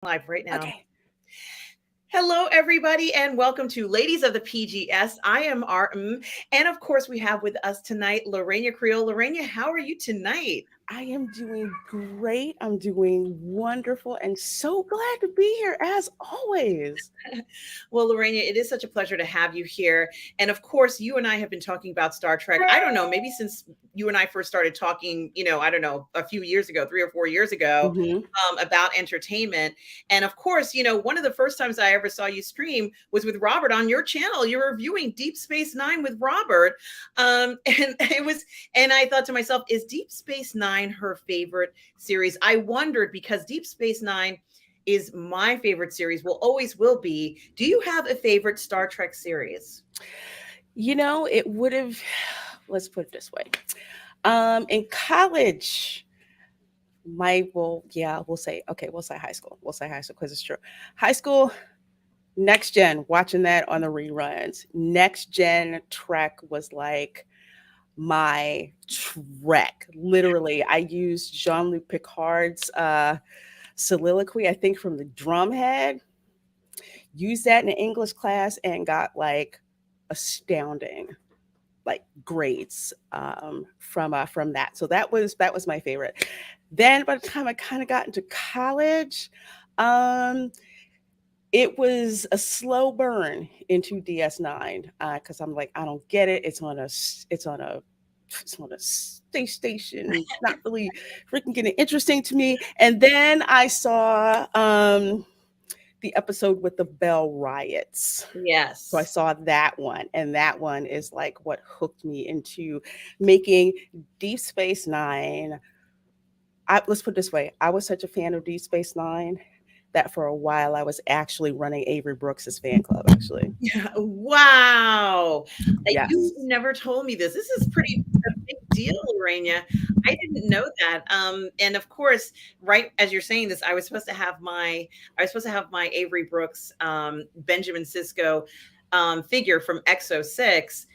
Live right now. Okay. Hello, everybody, and welcome to Ladies of the PGS. I am and of course, we have with us tonight Lorena Creole. Lorena, how are you tonight? I am doing great. I'm doing wonderful and so glad to be here as always. Well, Lorena, it is such a pleasure to have you here. And of course, you and I have been talking about Star Trek. I don't know, maybe since you and I first started talking, I don't know, a few years ago, 3 or 4 years ago, Hmm. about entertainment. And of course, one of the first times I ever saw you stream was with Robert on your channel. You were reviewing Deep Space Nine with Robert. And and I thought to myself, is Deep Space Nine her favorite series? I wondered because Deep Space Nine is my favorite series, will always will be. Do you have a favorite Star Trek series? It would have, let's put it this way. In college, we'll say high school. We'll say high school because it's true. High school, next gen, watching that on the reruns. Next gen Trek was like my Trek. Literally, I used Jean-Luc Picard's soliloquy, I think from the Drumhead, used that in an English class and got like astounding like grades from that. So that was my favorite. Then by the time I kind of got into college, um, it was a slow burn into DS9 because I'm like, I don't get it. It's on a space station. It's not really freaking getting interesting to me. And then I saw the episode with the Bell riots. So I Yes. saw that one, and that one is like what hooked me into making Deep Space Nine. Let's put it this way: I was such a fan of Deep Space Nine that for a while I was actually running Avery Brooks's fan club. Actually, Yeah. Wow. You yes. never told me this. This is pretty a big deal, Lorena. I didn't know that. And of course, right as you're saying this, I was supposed to have my Avery Brooks Benjamin Sisko figure from Exo 6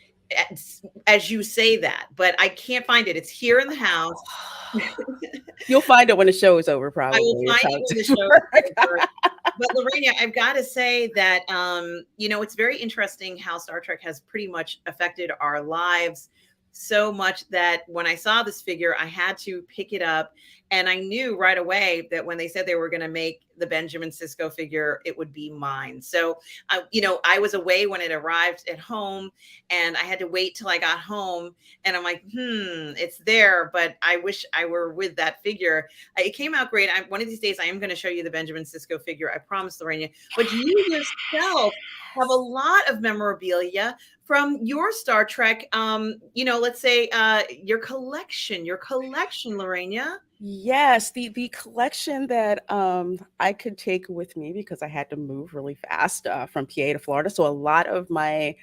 as you say that, but I can't find it. It's here in the house. You'll find it when the show is over. I will Probably is find how it when the it's show is work. over. But Lorena, I've got to say that it's very interesting how Star Trek has pretty much affected our lives so much that when I saw this figure, I had to pick it up. And I knew right away that when they said they were going to make the Benjamin Sisko figure, it would be mine. So, I was away when it arrived at home, and I had to wait till I got home. And I'm like, it's there, but I wish I were with that figure. It came out great. One of these days, I am going to show you the Benjamin Sisko figure. I promise, Lorena. But you yourself have a lot of memorabilia from your Star Trek. Let's say your collection, Lorena. Yes, the collection that I could take with me because I had to move really fast from PA to Florida. So I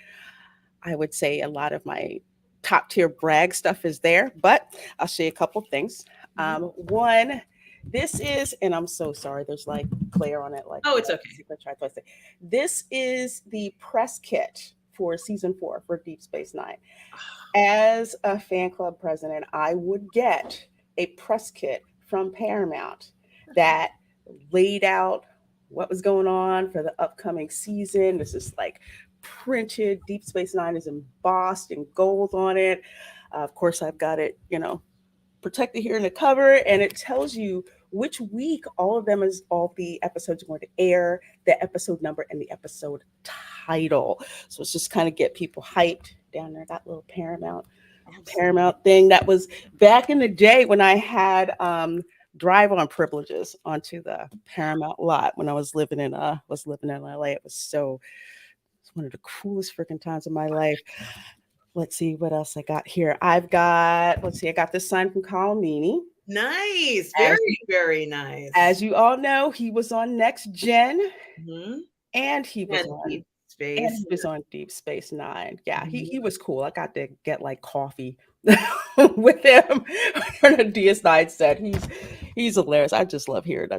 would say a lot of my top tier brag stuff is there. But I'll show you a couple things. Mhm. One, this is, and I'm so sorry, there's like glare on it, like Oh, it's okay. try to say. This is the press kit for season 4 for Deep Space Nine. As a fan club president, I would get a press kit from Paramount that laid out what was going on for the upcoming season. This is like printed. Deep Space Nine is embossed in gold on it. Of course, I've got it, protected here in the cover, and it tells you which week all the episodes are going to air, the episode number, and the episode title. So it's just kind of get people hyped down there. That little Absolutely. Paramount thing that was back in the day when I had drive on privileges onto the Paramount lot when I was living in LA. It's one of the coolest freaking times of my life. Let's see what else I got here. I got this sign from Carl Meany. Nice. As Very, very nice. as you all know, he was on Next Gen Hmm. and he was And on deep space. Deep Space Nine. Yeah, he Mhm. was cool. I got to get like coffee with him on a DS9 set. He's hilarious. I just love hearing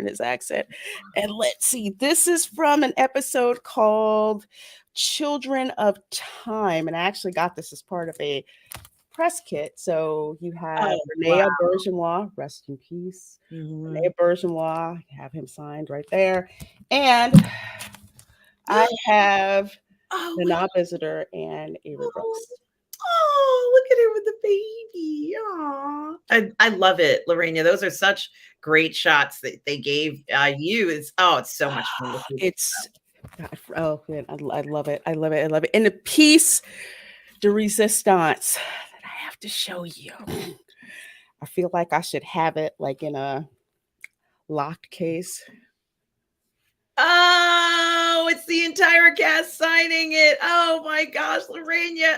his accent. And let's see, this is from an episode called Children of Time. And I actually got this as part of a press kit. So you have Oh, Renee wow. Bergeois, rest in peace. Mhm. Renee Bergeois, have him signed right there. And I have Oh, the my non visitor and Avery God. Brooks. Oh, look at her with the baby. Aw. I love it, Lorena. Those are such great shots that they gave you. It's so much fun to see. It's God, oh man, I love it. I love it. I love it. And the piece de resistance that I have to show you. I feel like I should have it like in a locked case. Oh, it's the entire cast signing it. Oh my gosh, Lorena.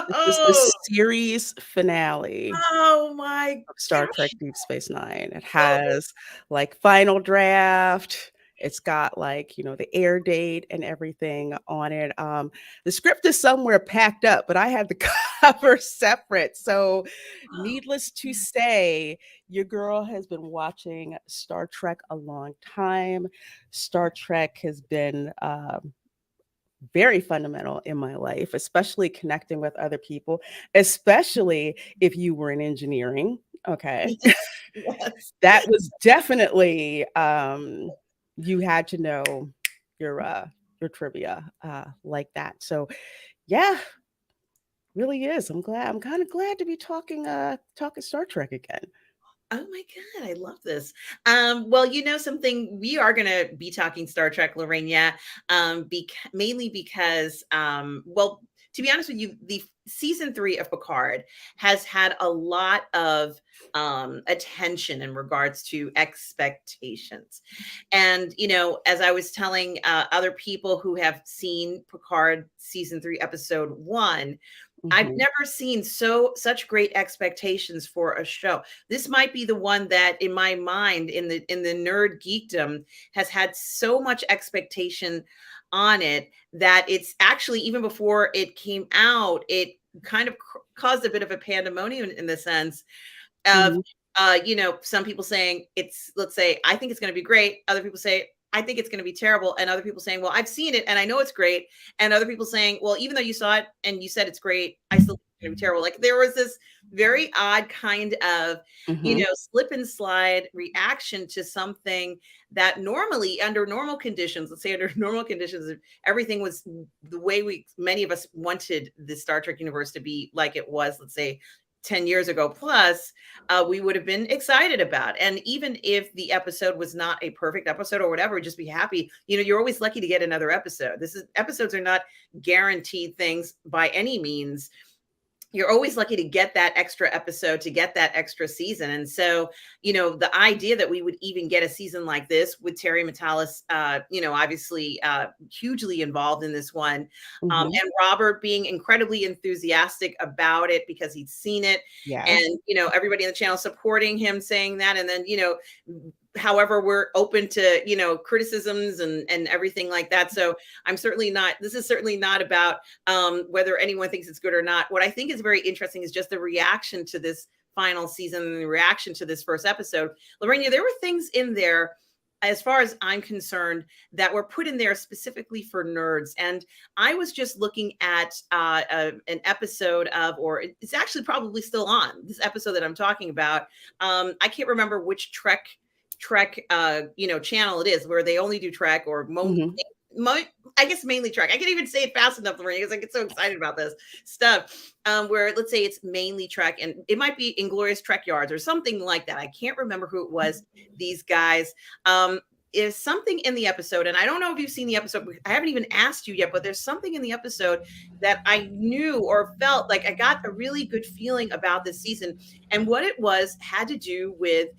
This is the Oh, series finale oh my of Star Trek gosh. Deep Space Nine. It Oh, has like final draft. It's got like, the air date and everything on it. The script is somewhere packed up, but I had the cover separate. So, needless to say, your girl has been watching Star Trek a long time. Star Trek has been very fundamental in my life, especially connecting with other people, especially if you were in engineering. Okay. yes. That was definitely you had to know your trivia like that. So yeah, really is. I'm kind of glad to be talking Star Trek again. Oh my God, I love this. Well, you know something, we are going to be talking Star Trek, Lorena, mainly because, well, to be honest with you, the season 3 of Picard has had a lot of attention in regards to expectations. And, as I was telling other people who have seen Picard season 3, episode 1, I've Mhm. never seen such great expectations for a show. This might be the one that in my mind in the nerd geekdom has had so much expectation on it that it's actually even before it came out, it kind of caused a bit of a pandemonium in the sense of Mhm. some people saying it's, let's say, I think it's going to be great, other people say I think it's going to be terrible, and other people saying, well, I've seen it and I know it's great, and other people saying, well, even though you saw it and you said it's great, I still think it's going to be terrible. Like there was this very odd kind of Mhm. slip and slide reaction to something that normally under normal conditions, let's say under normal conditions, if everything was the way many of us wanted the Star Trek universe to be, like it was, let's say 10 years ago plus, we would have been excited about. And even if the episode was not a perfect episode or whatever, just be happy. You're always lucky to get another episode. Episodes are not guaranteed things by any means. You're always lucky to get that extra episode, to get that extra season. And so, the idea that we would even get a season like this with Terry Matalas, obviously hugely involved in this one, Mhm. and Robert being incredibly enthusiastic about it because he'd seen it, Yes. and everybody in the channel supporting him, saying that, and then however, we're open to criticisms and everything like that. So this is certainly not about whether anyone thinks it's good or not. What I think is very interesting is just the reaction to this final season and the reaction to this first episode. Lorena, there were things in there, as far as I'm concerned, that were put in there specifically for nerds. And I was just looking at an episode of, or it's actually probably still on, this episode that I'm talking about. I can't remember which Trek channel it is, where they only do Trek, or Mhm. I guess mainly Trek. I can't even say it fast enough, Lorraine, because I get so excited about this stuff. Where, let's say, it's mainly Trek, and it might be Inglorious Trek Yards or something like that. I can't remember who it was. These guys. Is something in the episode, and I don't know if you've seen the episode. I haven't even asked you yet, but there's something in the episode that I knew or felt like I got a really good feeling about this season. And what it was had to do with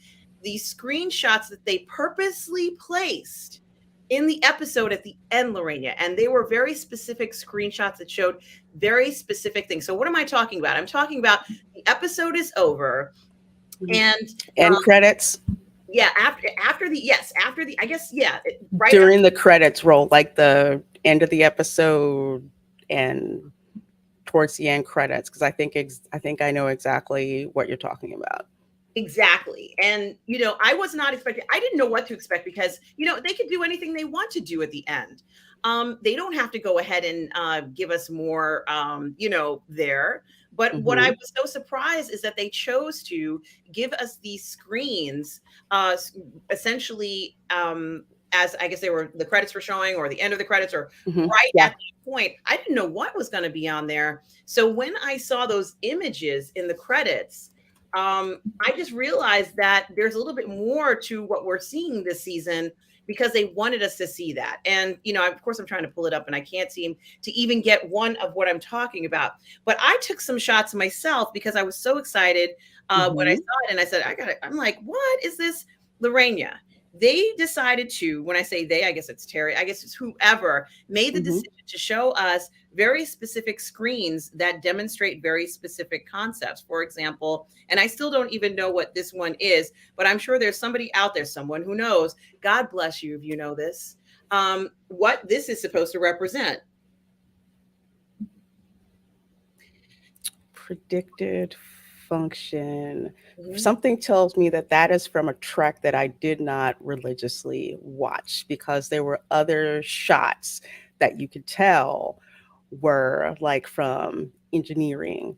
the screenshots that they purposely placed in the episode at the end, Lorena. And they were very specific screenshots that showed very specific things. So what am I talking about? I'm talking about the episode is over, Mhm. and End credits. yeah, after the I guess, yeah, right after. During the credits roll, like the end of the episode and towards the end credits, because I think I know exactly what you're talking about. Exactly. And, I was not expecting, I didn't know what to expect because, they could do anything they want to do at the end. they don't have to go ahead and give us more, there. But what I Mm-hmm. was so surprised is that they chose to give us these screens, essentially, as I guess they were the credits were showing, or the end of the credits, or Mm-hmm. right Yeah. at that point. I didn't know what was going to be on there. So when I saw those images in the credits, I just realized that there's a little bit more to what we're seeing this season, because they wanted us to see that. And, of course, I'm trying to pull it up and I can't seem to even get one of what I'm talking about. But I took some shots myself because I was so excited when I Mm-hmm. saw it. And I said, I'm like, what is this, Lorena? They decided to, when I say they, I guess it's Terry, I guess it's whoever made the Mm-hmm. decision to show us very specific screens that demonstrate very specific concepts. For example, and I still don't even know what this one is, but I'm sure there's somebody out there, someone who knows. God bless you if you know this. What this is supposed to represent. Predicted function. Mhm. Something tells me that that is from a track that I did not religiously watch, because there were other shots that you could tell were like from engineering,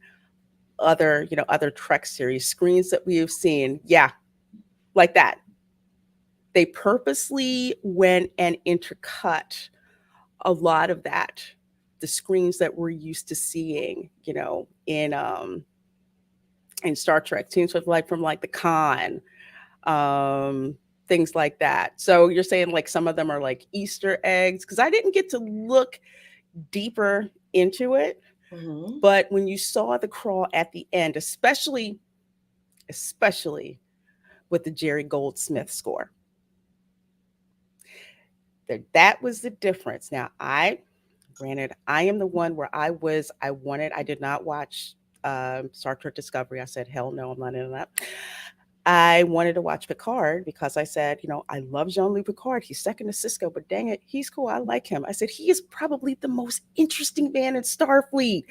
other Trek series screens that we have seen. Yeah, like that. They purposely went and intercut a lot of that, the screens that we're used to seeing, in Star Trek, scenes with like from like the con, um, things like that. So you're saying like some of them are like Easter eggs, because I didn't get to look deeper into it. Mhm. But when you saw the crawl at the end, especially with the Jerry Goldsmith score, that was the difference. Now, granted, I am the one where I did not watch Star Trek Discovery. I said, hell no, I'm not into that. I wanted to watch Picard because I said, I love Jean-Luc Picard. He's second to Cisco, but dang it, he's cool. I like him. I said, he is probably the most interesting man in Starfleet.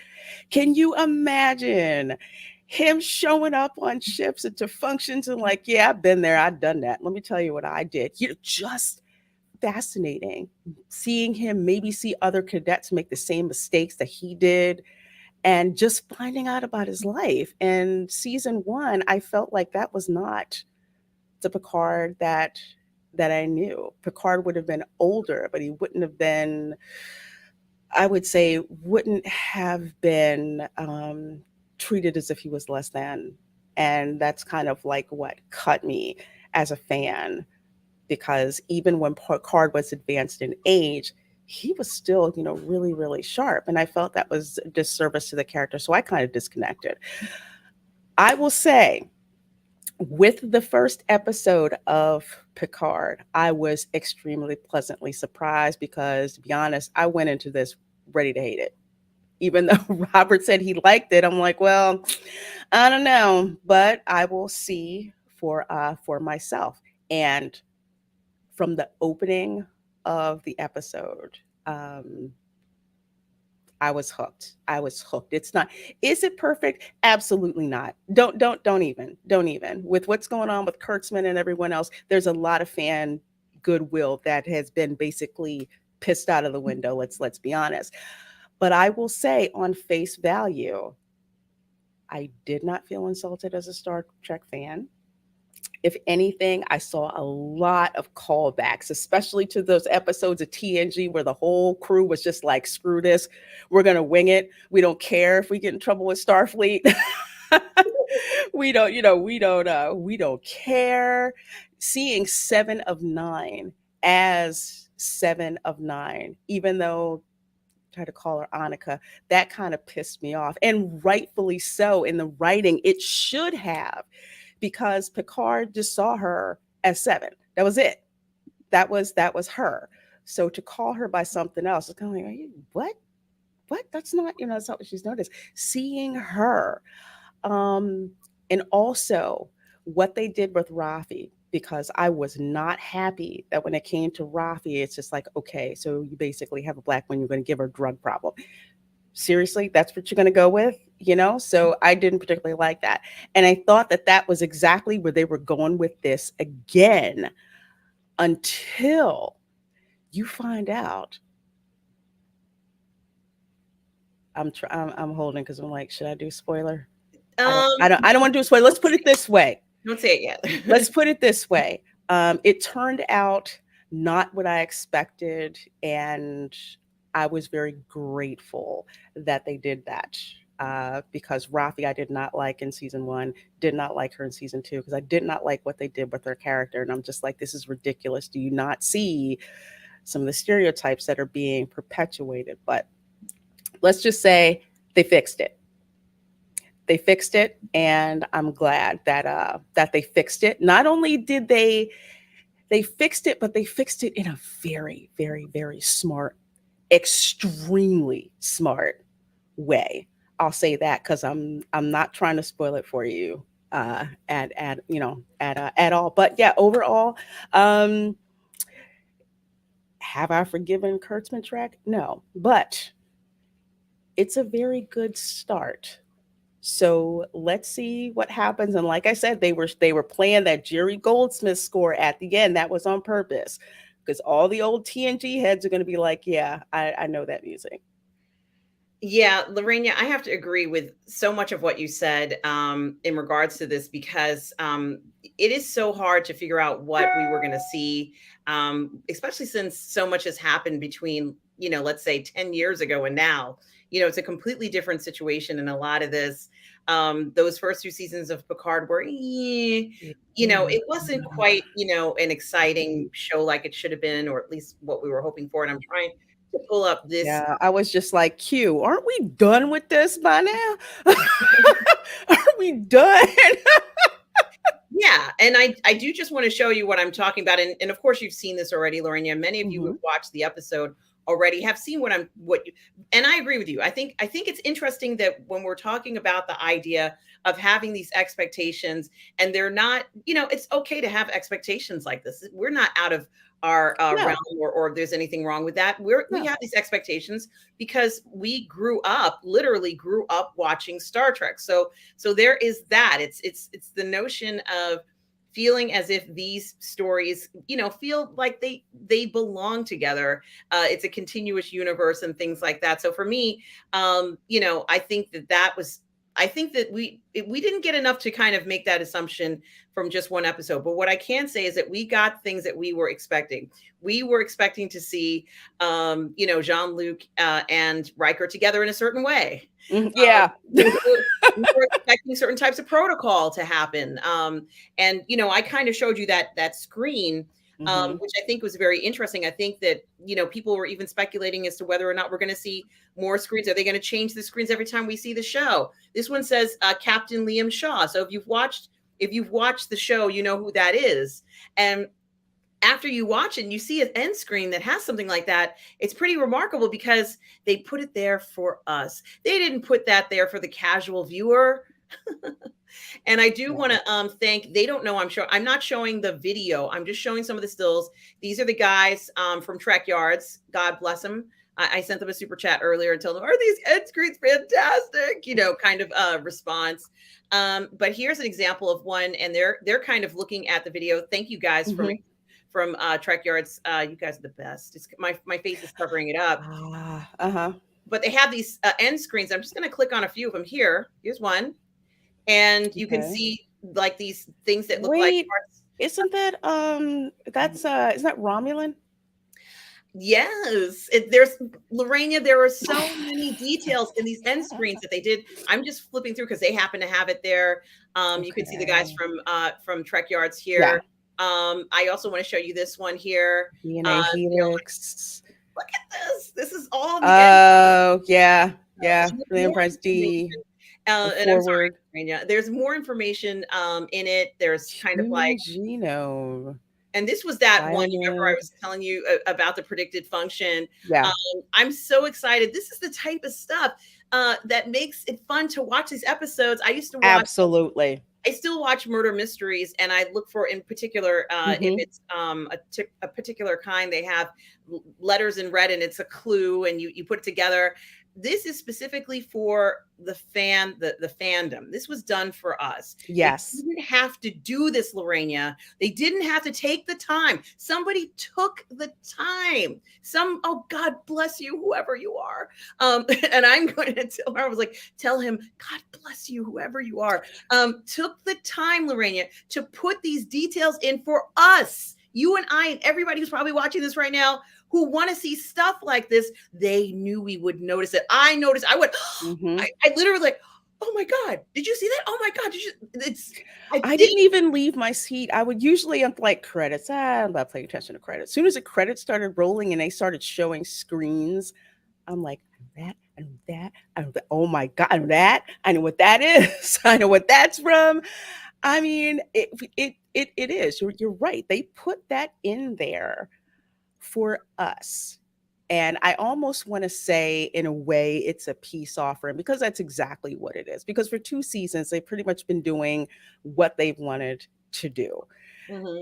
Can you imagine him showing up on ships and to functions and like, yeah, I've been there, I've done that. Let me tell you what I did. Just fascinating seeing him maybe see other cadets make the same mistakes that he did, and just finding out about his life. And season one, I felt like that was not the Picard that I knew. Picard would have been older, but he wouldn't have been, I would say, wouldn't have been treated as if he was less than. And that's kind of like what cut me as a fan, because even when Picard was advanced in age, he was still, really, really sharp. And I felt that was a disservice to the character. So I kind of disconnected. I will say, with the first episode of Picard, I was extremely pleasantly surprised because, to be honest, I went into this ready to hate it. Even though Robert said he liked it, I'm like, well, I don't know, but I will see for myself. And from the opening of the episode, um, I was hooked. I was hooked. It's not. Is it perfect? Absolutely not. Don't even. With what's going on with Kurtzman and everyone else, there's a lot of fan goodwill that has been basically pissed out of the window. Let's be honest. But I will say, on face value, I did not feel insulted as a Star Trek fan. If anything, I saw a lot of callbacks, especially to those episodes of TNG where the whole crew was just like, screw this, we're going to wing it. We don't care if we get in trouble with Starfleet. We don't care. Seeing 7 of 9 as 7 of 9, even though try to call her Annika, that kind of pissed me off. And rightfully so. In the writing, it should have, because Picard just saw her as 7. That was it. That was her. So to call her by something else, it's kind of like, what? What? That's not what she's noticed. Seeing her, um, and also what they did with Rafi, because I was not happy that when it came to Rafi, it's just like, okay, so you basically have a black woman, you're going to give her a drug problem. Seriously, that's what you're going to go with? So I didn't particularly like that. And I thought that that was exactly where they were going with this again, until you find out I'm holding because I'm like, should I do spoiler? Um, I don't want to do a spoiler. Let's put it this way. don't say it yet. Let's put it this way. It turned out not what I expected, and I was very grateful that they did that. Because Rafi, I did not like in season one, did not like her in season two, because I did not like what they did with her character. And I'm just like, this is ridiculous. Do you not see some of the stereotypes that are being perpetuated? But let's just say they fixed it. They fixed it, and I'm glad that they fixed it. Not only did they fixed it, but they fixed it in a very, very, very smart, extremely smart way. I'll say that because I'm not trying to spoil it for you at you know at all. But yeah, overall, um, have I forgiven Kurtzman track? No, but it's a very good start. So let's see what happens. And like I said, they were playing that Jerry Goldsmith score at the end. That was on purpose because all the old TNG heads are going to be like, yeah, I know that music. Yeah, Lorena, I have to agree with so much of what you said in regards to this because it is so hard to figure out what we were going to see, especially since so much has happened between, let's say 10 years ago and now. It's a completely different situation in a lot of this. Those first two seasons of Picard were, it wasn't quite, an exciting show like it should have been, or at least what we were hoping for. And I'm trying to pull up this. Yeah, I was just like, Q, aren't we done with this by now? Are we done? Yeah, and I do just want to show you what I'm talking about, and of course you've seen this already, Lorena. Many of you who have watched the episode already have seen and I agree with you. I think it's interesting that when we're talking about the idea of having these expectations, and they're not, it's okay to have expectations like this. We're not out of our realm, or there's anything wrong with that. We have these expectations because we literally grew up watching Star Trek. So there is that. It's the notion of feeling as if these stories, feel like they belong together. It's a continuous universe and things like that. So for me, I think that we didn't get enough to kind of make that assumption from just one episode. But what I can say is that we got things that we were expecting. We were expecting to see, Jean-Luc and Riker together in a certain way. Yeah. We were expecting certain types of protocol to happen. And, I kind of showed you that screen, which I think was very interesting. I think that, people were even speculating as to whether or not we're going to see more screens. Are they going to change the screens every time we see the show? This one says Captain Liam Shaw. So if you've watched the show, you know who that is. And after you watch it and you see an end screen that has something like that, it's pretty remarkable because they put it there for us. They didn't put that there for the casual viewer. And I do want to thank, they don't know, I'm not showing the video. I'm just showing some of the stills. These are the guys from Trek Yards. God bless them. I sent them a super chat earlier and told them, are these end screens fantastic? Kind of response. But here's an example of one, and they're kind of looking at the video. Thank you guys from Trek Yards. You guys are the best. It's, my face is covering it up. But they have these end screens. I'm just going to click on a few of them here. Here's one. And you can see like these things that look like parts. Isn't that isn't that Romulan? Yes, there's Lorena. There are so many details in these end screens that they did. I'm just flipping through because they happen to have it there. You can see the guys from Trek Yards here. I also want to show you this one here. DNA Helix. Look at this. This is all. Yeah. The Enterprise D. And I'm sorry, there's more information in it. There's kind of like genome. And this was that one, remember I was telling you about the predicted function. Yeah. I'm so excited. This is the type of stuff that makes it fun to watch these episodes. I used to watch. Absolutely. I still watch murder mysteries, and I look for, in particular, if it's a particular kind, they have letters in red and it's a clue, and you put it together. this is specifically for the fandom. This was done for us. Yes. They didn't have to do this, Lorena. They didn't have to take the time. Somebody took the time. Oh, God bless you, whoever you are. And I'm going to tell her, I was like, tell him, God bless you, whoever you are. Took the time, Lorena, to put these details in for us. You and I and everybody who's probably watching this right now who want to see stuff like this, they knew we would notice it. I noticed. I went, I literally like, oh my God, did you see that? Oh my God, did you? I didn't even leave my seat. I would usually like credits. I'm not paying attention to credits. As soon as the credits started rolling and they started showing screens, I'm like, that, and that, and that. Oh my God, and that. I know what that is. I know what that's from. I mean, it is. You're right. They put that in there for us. And I almost want to say, in a way, it's a peace offering, because that's exactly what it is. Because for 2 seasons, they've pretty much been doing what they've wanted to do.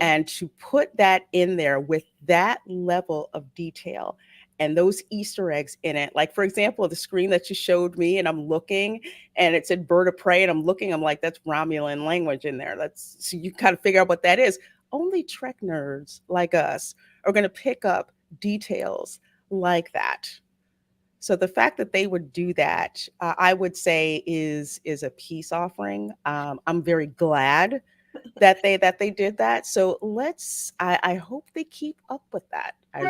And to put that in there with that level of detail and those Easter eggs in it, like, for example, the screen that you showed me, and I'm looking and it said bird of prey, and I'm looking, I'm like, that's Romulan language in there. So you kind of figure out what that is. Only Trek nerds like us are going to pick up details like that. So the fact that they would do that, I would say is a peace offering. I'm very glad that they did that. So I hope they keep up with that. I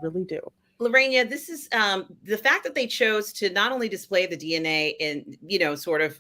really do. Lorena, this is the fact that they chose to not only display the DNA in, sort of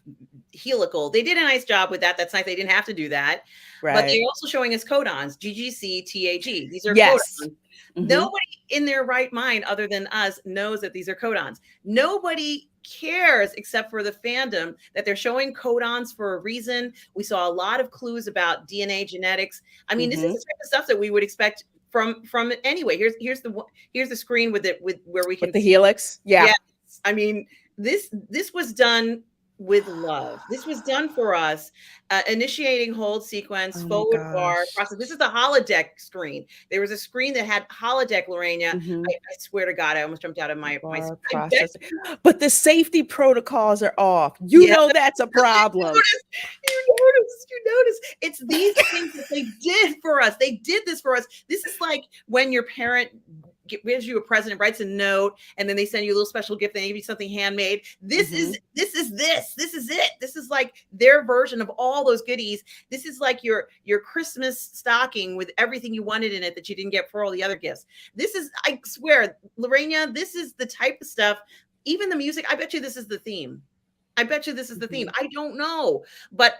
helical. They did a nice job with that. That's nice. They didn't have to do that. Right. But they're also showing us codons, GGC, TAG. These are codons. Nobody in their right mind, other than us, knows that these are codons. Nobody cares, except for the fandom, that they're showing codons for a reason. We saw a lot of clues about DNA genetics. I mean, this is the type of stuff that we would expect from it anyway. Here's the screen with where we can with the helix. Yeah. Yes. I mean, this was done with love. This was done for us. Initiating hold sequence, forward bar process. This is the holodeck screen. There was a screen that had holodeck, Lorena. I swear to God, I almost jumped out of my process. But the safety protocols are off. You know that's a problem. You notice. It's these things that they did for us. They did this for us. This is like when your parent gives you a present, writes a note, and then they send you a little special gift. They give you something handmade. This is it. This is like their version of all those goodies. This is like your Christmas stocking with everything you wanted in it that you didn't get for all the other gifts. This is, I swear, Lorena, this is the type of stuff. Even the music, I bet you this is the theme. I don't know, but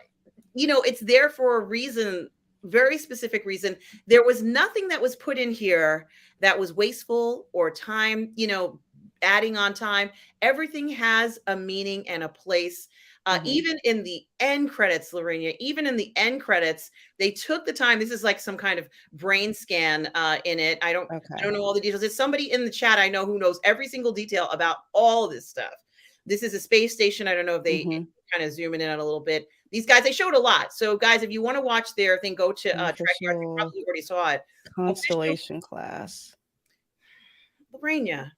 it's there for a reason. Very specific reason. There was nothing that was put in here that was wasteful or time, adding on time. Everything has a meaning and a place. Even in the end credits, Lorena, even in the end credits, they took the time. This is like some kind of brain scan in it. I don't know all the details. There's somebody in the chat I know who knows every single detail about all this stuff. This is a space station. I don't know if they kind of zoom in on a little bit. These guys, they showed a lot. So guys, if you want to watch their thing, go to Trek. You probably already saw it. Constellation class. Lorena,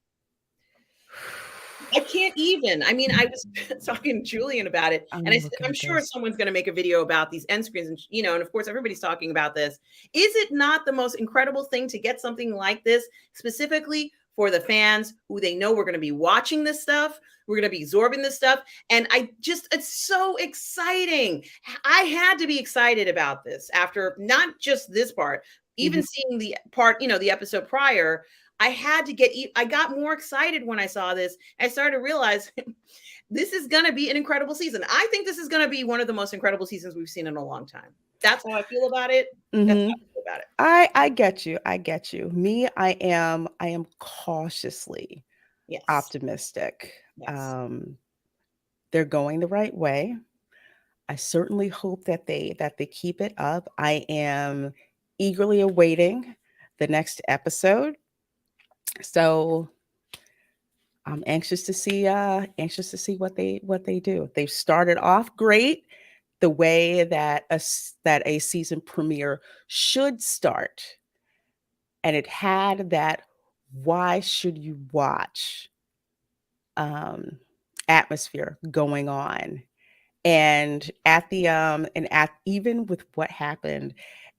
I can't even. I mean, I was talking to Julian about it, and I said, I'm sure someone's going to make a video about these end screens, and and of course, everybody's talking about this. Is it not the most incredible thing to get something like this specifically for the fans who they know we're going to be watching this stuff? We're going to be absorbing this stuff. And it's so exciting. I had to be excited about this after not just this part, even seeing the part, the episode prior. I got more excited when I saw this. I started to realize this is going to be an incredible season. I think this is going to be one of the most incredible seasons we've seen in a long time. That's how I feel about it. That's how I feel about it. I get you. I get you. Me, I am cautiously optimistic. Yes. They're going the right way. I certainly hope that they keep it up. I am eagerly awaiting the next episode. So I'm anxious to see what they do. They've started off great, the way that a season premiere should start. And it had that, why should you watch um, atmosphere going on. And at the and at even with what happened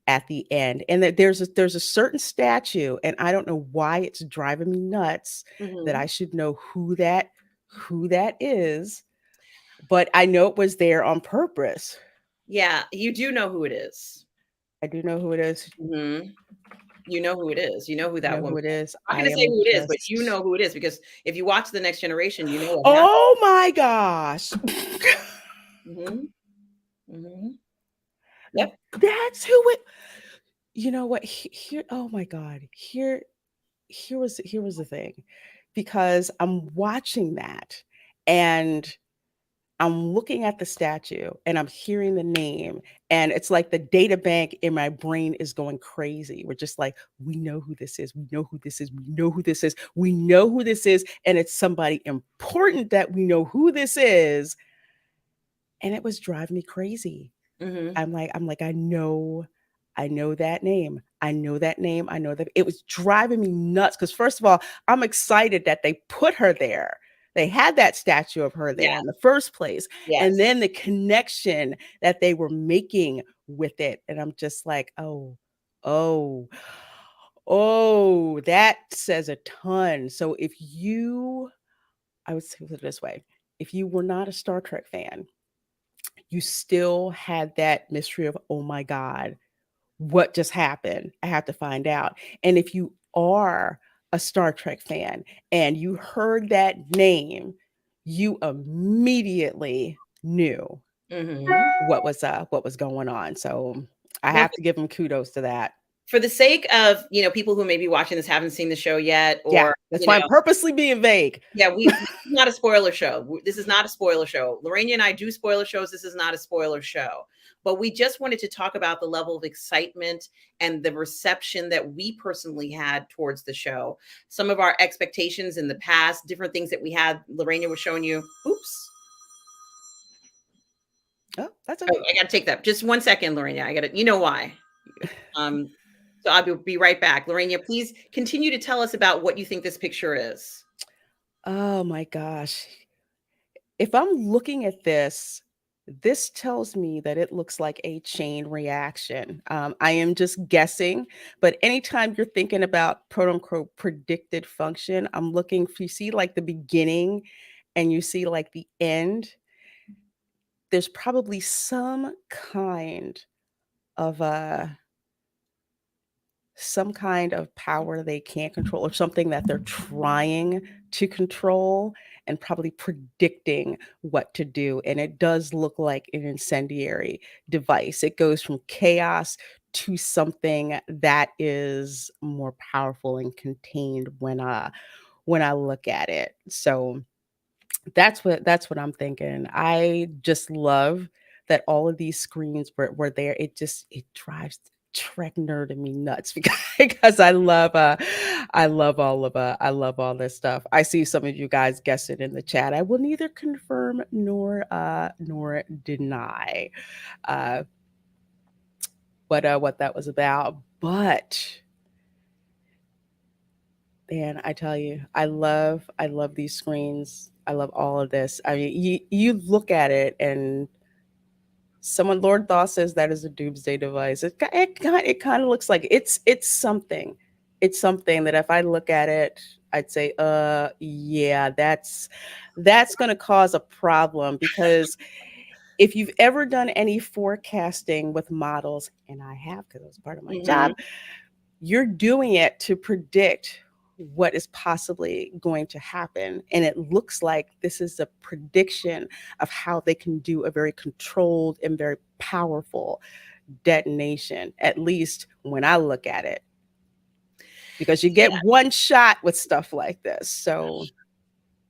at the end, and that there's a certain statue, and I don't know why it's driving me nuts that Mm-hmm. I should know who that is, but I know it was there on purpose. Yeah, you do know who it is. I do know who it is. Mm-hmm. You know who it is. You know who I that know woman who it is. is. I'm not I going to say am who it is, but you just. know who it is because if you watch The Next Generation, you know what happened. Oh my gosh. Mm-hmm. Mm-hmm. Yep. That's who it. You know what? Here. Oh my God. Here was the thing, because I'm watching that, and I'm looking at the statue, and I'm hearing the name, and it's like the data bank in my brain is going crazy. We're just like, we know who this is. We know who this is. We know who this is. We know who this is. And it's somebody important that we know who this is. And it was driving me crazy. Mm-hmm. I'm like, I know that name. I know that name. I know that. It was driving me nuts because, first of all, I'm excited that they put her there. They had that statue of her there Yeah. in the first place. And Yes. then the connection that they were making with it. And I'm just like, oh, that says a ton. So I would say it this way, if you were not a Star Trek fan, you still had that mystery of, oh my God, what just happened? I have to find out. And if you are a Star Trek fan and you heard that name, you immediately knew Mm-hmm. what was going on. So I Well, have to give them kudos to that. for the sake of, people who may be watching this haven't seen the show yet, Yeah, or, that's why I'm purposely being vague. yeah, this is not a spoiler show. This is not a spoiler show. Lorena and I do spoiler shows. This is not a spoiler show. But we just wanted to talk about the level of excitement and the reception that we personally had towards the show. Some of our expectations in the past, different things that we had. Lorena was showing you. Oops. Oh, that's Oh, okay. I got to take that. Just 1 second, Lorena. I got to, you know why. Um, so I'll be right back. Lorena, please continue to tell us about what you think this picture is. Oh my gosh. If I'm looking at this tells me that it looks like a chain reaction. I am just guessing, but anytime you're thinking about quote unquote predicted function, I'm looking, if you see like the beginning and you see like the end, there's probably of a some kind of power they can't control, or something that they're trying to control and probably predicting what to do. And it does look like an incendiary device. It goes from chaos to something that is more powerful and contained when I look at it. So that's what I'm thinking. I just love that all of these screens were there. It drives Trek nerd in me nuts because I love all this stuff. I see some of you guys guessing in the chat. I will neither confirm nor deny uh what that was about. But man, I tell you, I love these screens. I love all of this. I mean, you look at it, and someone, Lord Thaw, says that is a Doomsday Device. It kind of looks like it's something. It's something that if I look at it, I'd say, yeah, that's going to cause a problem, because if you've ever done any forecasting with models, and I have because it was part of my Mm-hmm. job, you're doing it to predict what is possibly going to happen. And it looks like this is a prediction of how they can do a very controlled and very powerful detonation, at least when I look at it, because you get one shot with stuff like this. So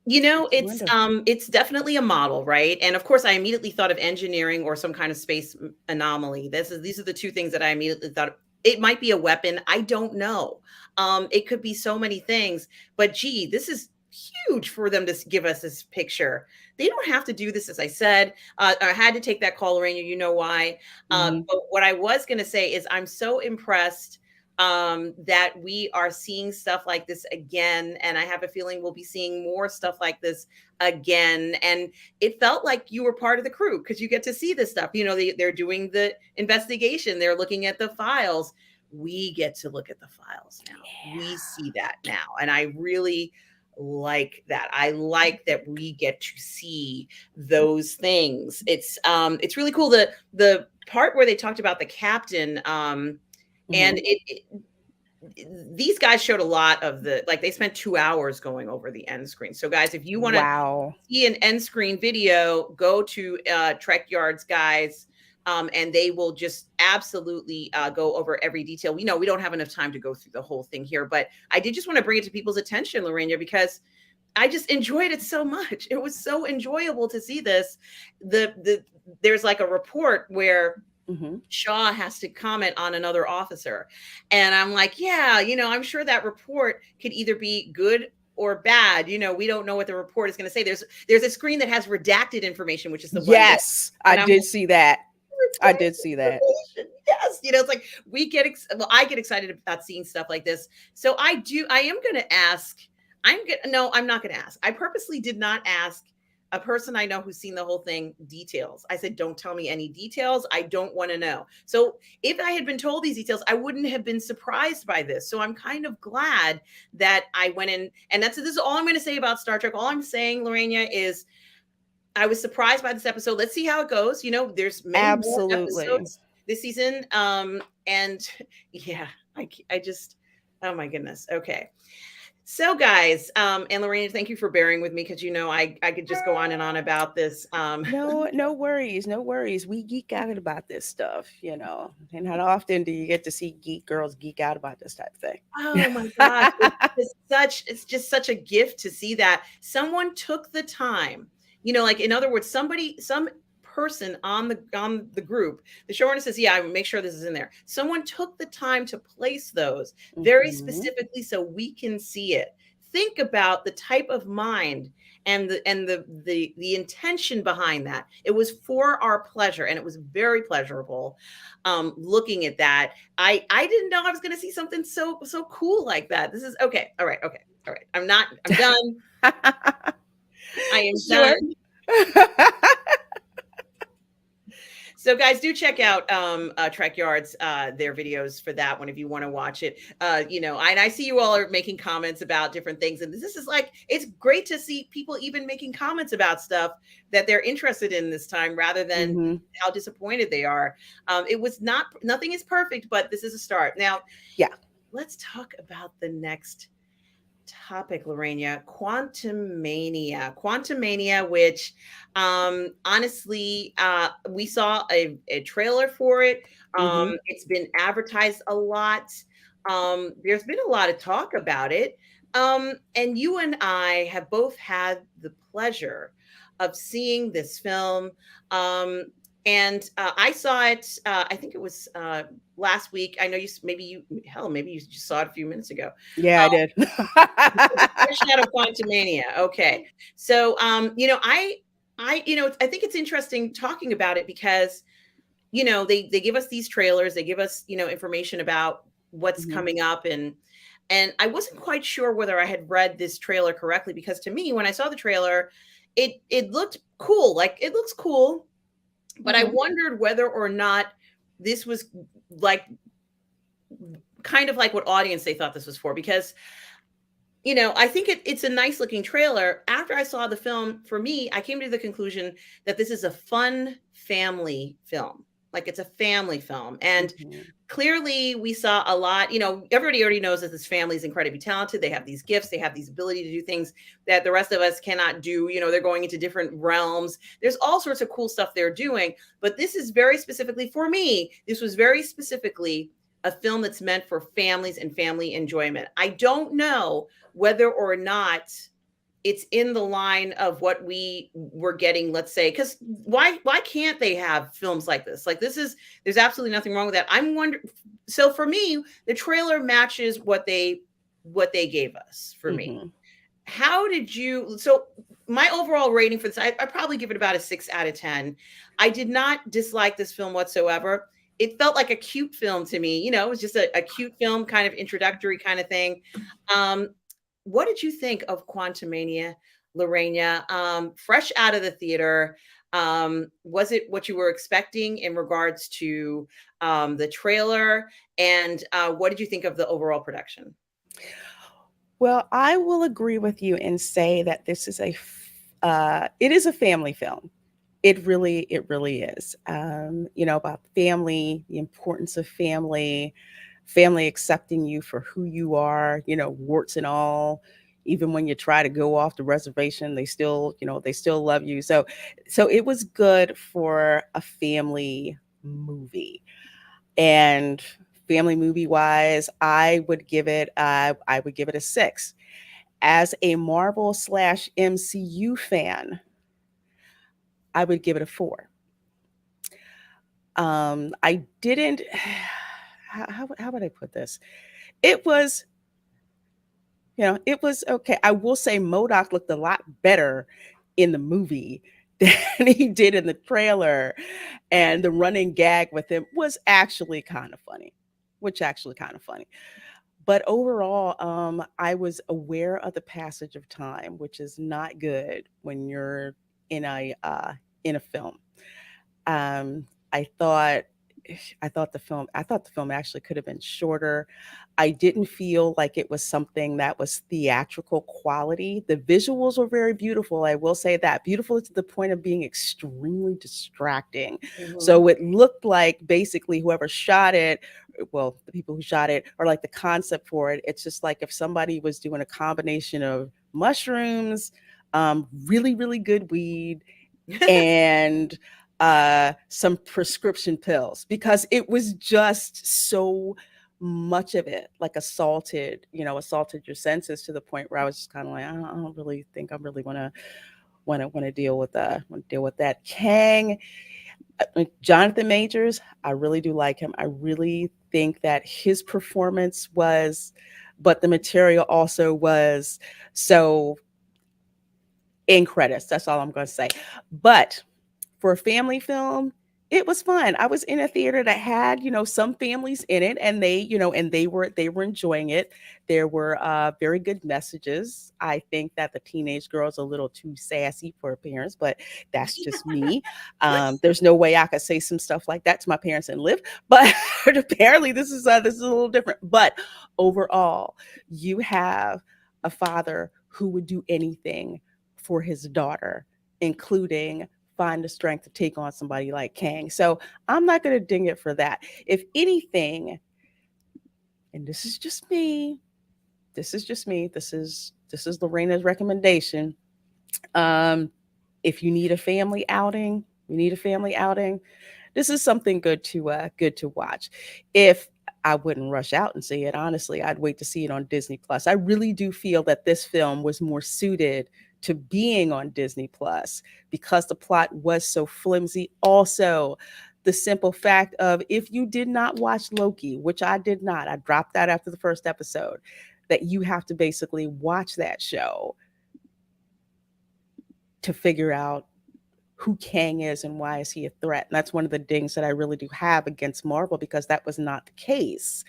It's definitely a model, right? And of course, I immediately thought of engineering or some kind of space anomaly. These are the two things that I immediately thought. It might be a weapon. I don't know. It could be so many things. But gee, this is huge for them to give us this picture. They don't have to do this, as I said. I had to take that call, Lorena. You know why? Mhm. But what I was going to say is, I'm so impressed. that we are seeing stuff like this again. And I have a feeling we'll be seeing more stuff like this again. And it felt like you were part of the crew because you get to see this stuff. They're doing the investigation, they're looking at the files. We get to look at the files now. Yeah. We see that now. And I really like that. I like that we get to see those things. It's really cool. The part where they talked about the captain, and these guys showed a lot of they spent 2 hours going over the end screen. So guys, if you want to see an end screen video, go to Trek Yards guys, and they will just absolutely go over every detail. We don't have enough time to go through the whole thing here, but I did just want to bring it to people's attention, Lorena, because I just enjoyed it so much. It was so enjoyable to see this. There's like a report where Shaw has to comment on another officer. And I'm like, yeah, I'm sure that report could either be good or bad. We don't know what the report is going to say. There's a screen that has redacted information, which is the one. Yes, I did see that. I did see that. Yes. It's like I get excited about seeing stuff like this. So I am going to ask, no, I'm not going to ask. I purposely did not ask a person I know who's seen the whole thing details. I said, don't tell me any details. I don't want to know. So if I had been told these details, I wouldn't have been surprised by this. So I'm kind of glad that I went in, and this is all I'm going to say about Star Trek. All I'm saying, Lorena, is I was surprised by this episode. Let's see how it goes. There's many more episodes this season. And yeah, I just, oh my goodness. Okay. So guys, and Lorena, thank you for bearing with me because I could just go on and on about this. No worries. We geek out about this stuff, and not often do you get to see geek girls geek out about this type of thing. Oh my gosh, it's just such a gift to see that someone took the time. Like in other words, some person on the group, the showrunner says, yeah, I will make sure this is in there. Someone took the time to place those very specifically so we can see it. Think about the type of mind and the intention behind that. It was for our pleasure, and it was very pleasurable looking at that. I didn't know I was going to see something so cool like that. This is okay. All right. I'm done. I am done. So guys, do check out Trek Yards, their videos for that one if you want to watch it. And I see you all are making comments about different things, and this is it's great to see people even making comments about stuff that they're interested in this time, rather than how disappointed they are. Nothing is perfect, but this is a start. Now, yeah, let's talk about the next topic, Lorena. Quantumania, which honestly, we saw a trailer for it. It's been advertised a lot. There's been a lot of talk about it. And you and I have both had the pleasure of seeing this film. And I saw it, I think it was last week. I know maybe you just saw it a few minutes ago. Yeah, I did. Fresh out of Quantumania. Okay. So, I think it's interesting talking about it because, they give us these trailers, they give us, information about what's coming up. And I wasn't quite sure whether I had read this trailer correctly, because to me, when I saw the trailer, it looked cool. Like, it looks cool. But I wondered whether or not this was kind of like what audience they thought this was for, because, I think it's a nice looking trailer. After I saw the film, for me, I came to the conclusion that this is a fun family film. Like, it's a family film. And clearly we saw a lot, everybody already knows that this family is incredibly talented. They have these gifts, they have these ability to do things that the rest of us cannot do. They're going into different realms. There's all sorts of cool stuff they're doing. But this is very specifically, for me, this was very specifically a film that's meant for families and family enjoyment. I don't know whether or not it's in the line of what we were getting, let's say, because why can't they have films like this? Like, there's absolutely nothing wrong with that. I'm wondering. So for me, the trailer matches what they gave us for me. How did you, so my overall rating for this, I probably give it about a 6 out of 10. I did not dislike this film whatsoever. it felt like a cute film to me. It was just a cute film, kind of introductory kind of thing. Um, what did you think of Quantumania, Lorena? Fresh out of the theater, was it what you were expecting in regards to the trailer? And what did you think of the overall production? Well, I will agree with you and say that this is it is a family film. It really is. About family, the importance of family, family accepting you for who you are, warts and all. Even when you try to go off the reservation, they still love you. So it was good for a family movie. And family movie wise, I would give it a 6. As a Marvel slash MCU fan, I would give it a 4. I didn't. How would I put this? It was, it was okay. I will say Modoc looked a lot better in the movie than he did in the trailer, and the running gag with him was actually kind of funny, which actually kind of funny. But overall, I was aware of the passage of time, which is not good when you're in a film. Um, I thought I thought the film actually could have been shorter. I didn't feel like it was something that was theatrical quality. The visuals were very beautiful. I will say that beautiful to the point of being extremely distracting. Mhm. So it looked like basically whoever shot it, well, the people who shot it, or like the concept for it. It's just like if somebody was doing a combination of mushrooms, really, really good weed, and some prescription pills, because it was just so much of it like assaulted your senses to the point where I was just kind of like, I don't really think I really want to deal with that. Kang, Jonathan Majors, I really do like him. I really think that his performance was, but the material also was. So in credits, that's all I'm going to say. But for a family film, it was fun. I was in a theater that had, some families in it, and they were enjoying it. There were very good messages. I think that the teenage girl's a little too sassy for her parents, but that's just me. There's no way I could say some stuff like that to my parents and live, but apparently this is a little different. But overall, you have a father who would do anything for his daughter, including find the strength to take on somebody like Kang. So I'm not going to ding it for that. If anything, and this is Lorena's recommendation. Um, if you need a family outing, this is something good to watch. If I wouldn't rush out and see it, honestly, I'd wait to see it on Disney Plus. I really do feel that this film was more suited to being on Disney Plus because the plot was so flimsy. Also, the simple fact of, if you did not watch Loki, which I did not, I dropped that after the first episode, that you have to basically watch that show to figure out who Kang is and why is he a threat. And that's one of the dings that I really do have against Marvel, because that was not the case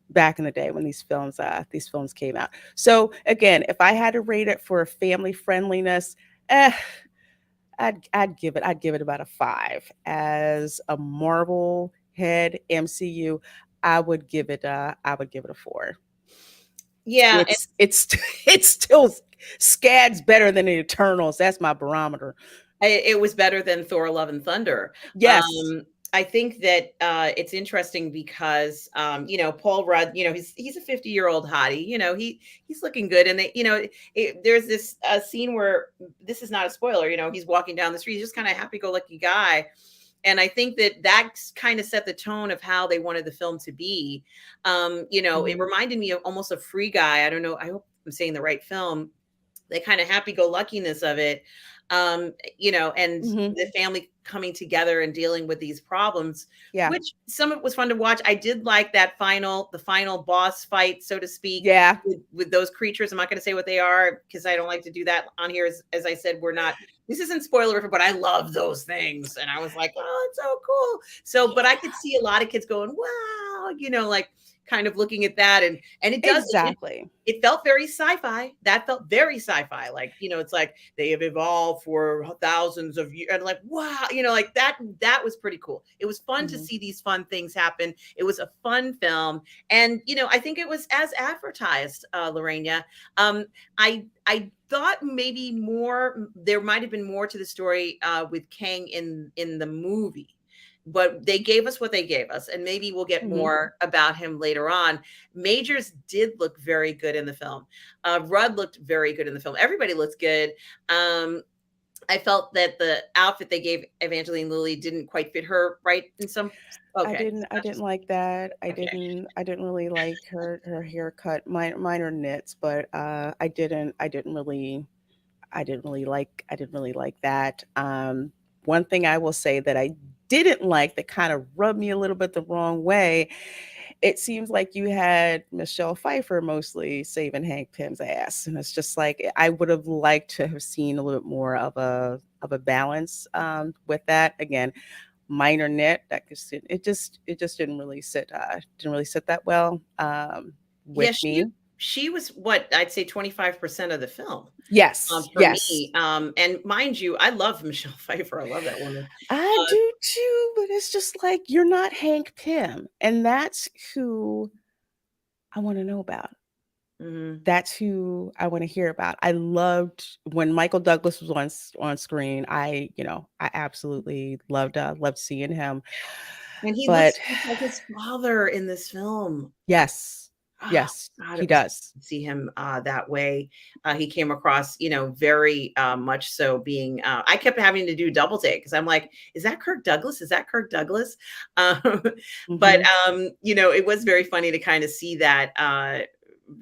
back in the day when these films came out. So again, if I had to rate it for family friendliness, eh, I'd give it about a 5. As a Marvel head MCU, I would give it a 4. Yeah, It's it's still scads better than the Eternals. That's my barometer. it was better than Thor: Love and Thunder. Yes. I think that it's interesting because Paul Rudd, he's a 50-year-old hottie. He's looking good, and there's this scene where, this is not a spoiler. He's walking down the street, he's just kind of happy-go-lucky guy, and I think that kind of set the tone of how they wanted the film to be. It Mhm. reminded me of almost a Free Guy. I don't know. I hope I'm saying the right film. the kind of happy-go-luckiness of it, and Mhm. the family coming together and dealing with these problems, Yeah. which some of it was fun to watch. I did like the final boss fight, so to speak, Yeah. with those creatures. I'm not going to say what they are because I don't like to do that on here. As I said, this isn't spoiler, but I love those things. And I was like, oh, it's so cool. So, but I could see a lot of kids going, wow, like kind of looking at that. And Exactly. it felt very sci-fi. That felt very sci-fi. Like, it's like they have evolved for thousands of years. And like, wow, like that was pretty cool. It was fun to Mhm. see these fun things happen. It was a fun film. And, I think it was as advertised, Lorena. I thought maybe there might have been more to the story with Kang in the movie. But they gave us what they gave us, and maybe we'll get Mhm. more about him later on. Majors did look very good in the film. Rudd looked very good in the film. Everybody looks good. I felt that the outfit they gave Evangeline Lilly didn't quite fit her right in some. I Okay, didn't I not didn't just like that. okay. I didn't really like her haircut. Mine are knits, but I didn't really like that. One thing I will say that I didn't like that kind of rubbed me a little bit the wrong way. It seems like you had Michelle Pfeiffer mostly saving Hank Pym's ass, and it's just like I would have liked to have seen a little bit more of a balance with that. Again, minor nit that it just didn't really sit that well Yeah, with me. she was what I'd say 25% of the film. Yes, For yes, me, and mind you, I love Michelle Pfeiffer. I love that woman. I Uh, do too, but it's just like you're not Hank Pym, and that's who I want to know about. mhm. That's who I want to hear about. I loved when Michael Douglas was on screen. I absolutely loved seeing him. And he But looks like his father in this film. yes, Oh, yes, God, he it was does. good to see him that way. He came across, very much so being. I kept having to do double take because I'm like, is that Kirk Douglas? Is that Kirk Douglas? Um, but Hmm. it was very funny to kind of see that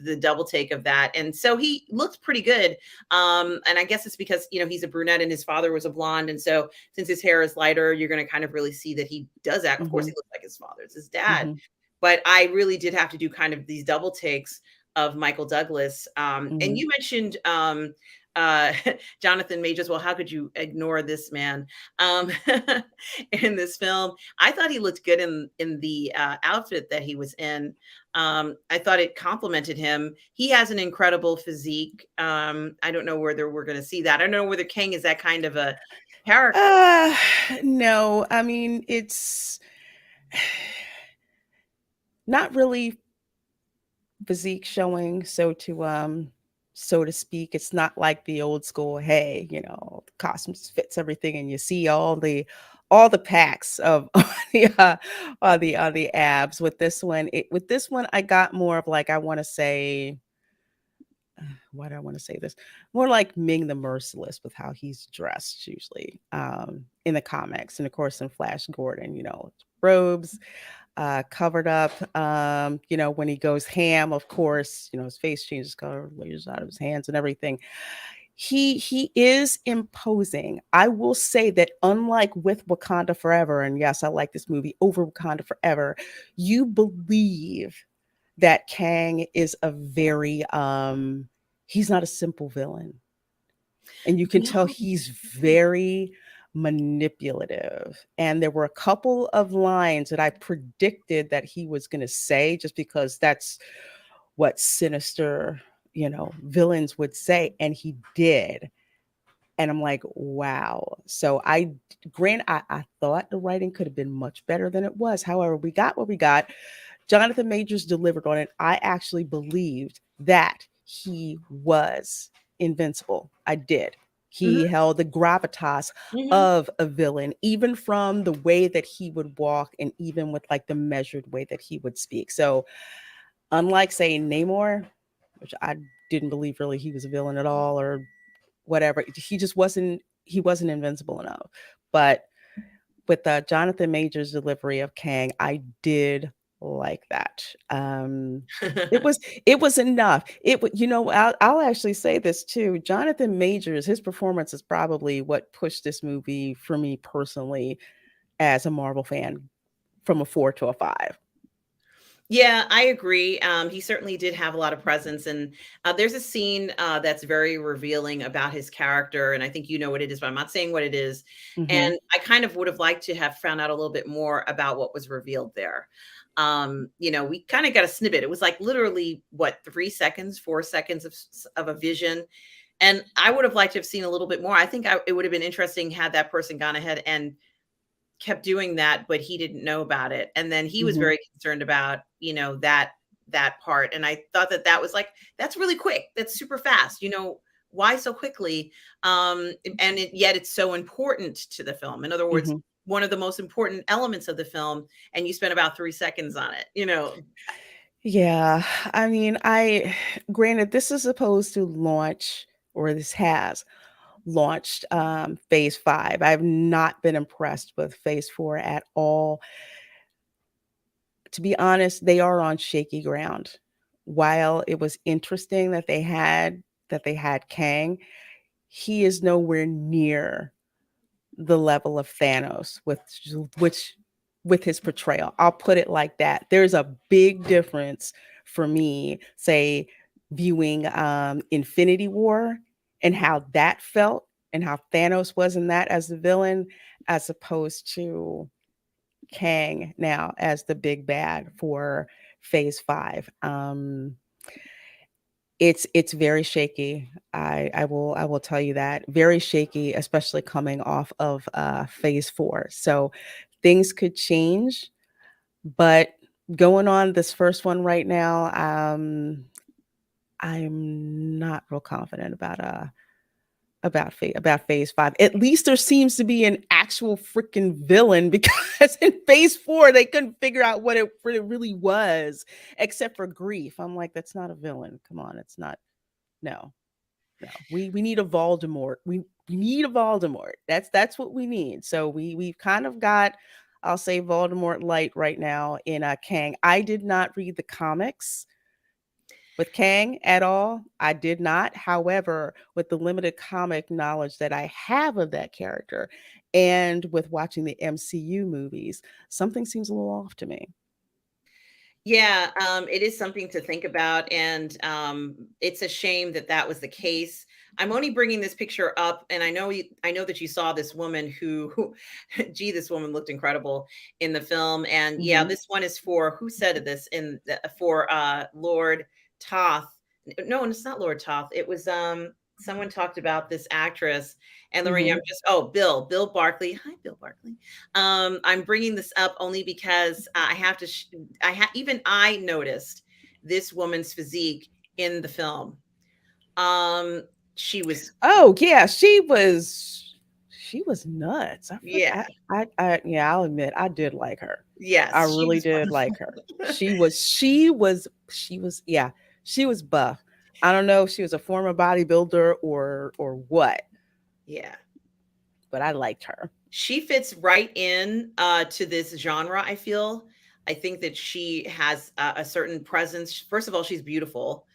the double take of that, and so he looked pretty good. And I guess it's because he's a brunette and his father was a blonde, and so since his hair is lighter, you're going to kind of really see that he does act. Of course, he Hmm. looks like his father. It's his dad, Hmm. but I really did have to do kind of these double takes of Michael Douglas. And Hmm. you mentioned uh, Jonathan Majors. Well, how could you ignore this man um, in this film? I thought he looked good in the outfit that he was in. I thought it complimented him. He has an incredible physique. I don't know whether we're going to see that. I don't know whether Kang is that kind of a character. Uh, no, I mean it's not really physique showing, so to speak. It's not like the old school, hey, the costumes fits everything and you see all the packs of on the abs. With this one I got more of like I want to say why do I want to say this? More like Ming the Merciless with how he's dressed usually in the comics. And of course in Flash Gordon, robes, covered up. When he goes ham, of course, his face changes color, lasers out of his hands and everything. He is imposing. I will say that unlike with Wakanda Forever, and yes, I like this movie over Wakanda Forever, you believe that Kang is a very he's not a simple villain. And you can tell No. he's very manipulative. And there were a couple of lines that I predicted that he was going to say just because that's what sinister, villains would say. And he did. And I'm like, wow. So I thought the writing could have been much better than it was. However, we got what we got. Jonathan Majors delivered on it. I actually believed that he was invincible. I did. He Mhm, held the gravitas mhm. of a villain, even from the way that he would walk and even with like the measured way that he would speak. So, unlike, say, Namor, which I didn't believe really he was a villain at all or whatever, he wasn't invincible enough. But with Jonathan Majors' delivery of Kang, I did like that. It was it was enough. I'll actually say this too. Jonathan Majors, his performance is probably what pushed this movie for me personally as a Marvel fan from a 4 to a 5. Yeah, I agree. He certainly did have a lot of presence, and there's a scene that's very revealing about his character, and I think you know what it is, but I'm not saying what it is. Mhm. And I kind of would have liked to have found out a little bit more about what was revealed there. We kind of got a snippet. It was like literally what 3 seconds, 4 seconds of a vision, and I would have liked to have seen a little bit more. I think it would have been interesting had that person gone ahead and kept doing that, but he didn't know about it. And then he was Mhm. very concerned about, that part. And I thought that was like, that's really quick. That's super fast. Why so quickly? Yet it's so important to the film. In other words, Mhm. one of the most important elements of the film, and you spent about 3 seconds on it. Yeah, I mean, I granted this is supposed to launch, or this has launched, phase 5. I've not been impressed with phase 4 at all. To be honest, they are on shaky ground. While it was interesting that they had Kang, he is nowhere near the level of Thanos which with his portrayal. I'll put it like that. There's a big difference for me, say, viewing Infinity War and how that felt and how Thanos was in that as the villain, as opposed to Kang now as the big bad for phase 5. It's very shaky. I will tell you that. Very shaky, especially coming off of phase 4. So things could change, but going on this first one right now, I'm not real confident about phase 5. At least there seems to be an actual freaking villain, because in phase 4 they couldn't figure out what it really was, except for grief. I'm like, that's not a villain. Come on, it's not. No. No. We need a Voldemort. We need a Voldemort. That's what we need. So we've kind of got, I'll say, Voldemort light right now in Kang. I did not read the comics with Kang at all. I did not. However, with the limited comic knowledge that I have of that character, and with watching the MCU movies, something seems a little off to me. Yeah, it is something to think about, and it's a shame that that was the case. I'm only bringing this picture up, and I know that you saw this woman gee, this woman looked incredible in the film. And yeah, Mhm. this one is for who said this for Lord Toth. No, it's not Lord Toth. It was someone talked about this actress, and Lorraine, I'm Mhm. just Bill Barkley. Hi, Bill Barkley. I'm bringing this up only because I have to. Even I noticed this woman's physique in the film. Um, she was, Oh, yeah, she was nuts. yeah, Yeah, I'll admit I did like her. I yes, she really was did like her. She was yeah, she was buff. I don't know if she was a former bodybuilder or what, yeah. but I liked her. She fits right in to this genre. I feel. I think that she has a certain presence. First of all, she's beautiful,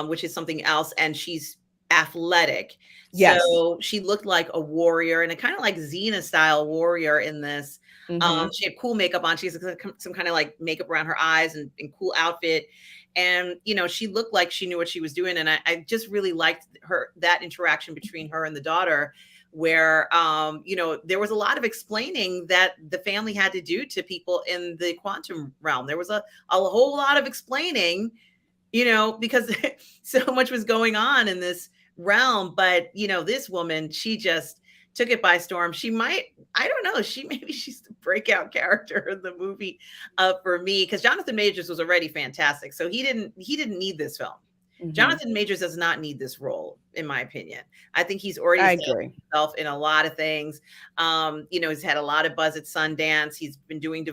which is something else, and she's athletic. Yes. So she looked like a warrior, and a kind of like Xena style warrior in this. Mhm. She had cool makeup on. She has some kind of like makeup around her eyes, and cool outfit. And she looked like she knew what she was doing. And I just really liked that interaction between her and the daughter, where there was a lot of explaining that the family had to do to people in the quantum realm. There was a whole lot of explaining, because so much was going on in this realm. But this woman, she just took it by storm. She might, I don't know, she's the breakout character in the movie for me, because Jonathan Majors was already fantastic, so he didn't need this film. Mhm. Jonathan Majors does not need this role, in my opinion. I think he's already I established agree. himself in a lot of things. He's had a lot of buzz at Sundance. He's been doing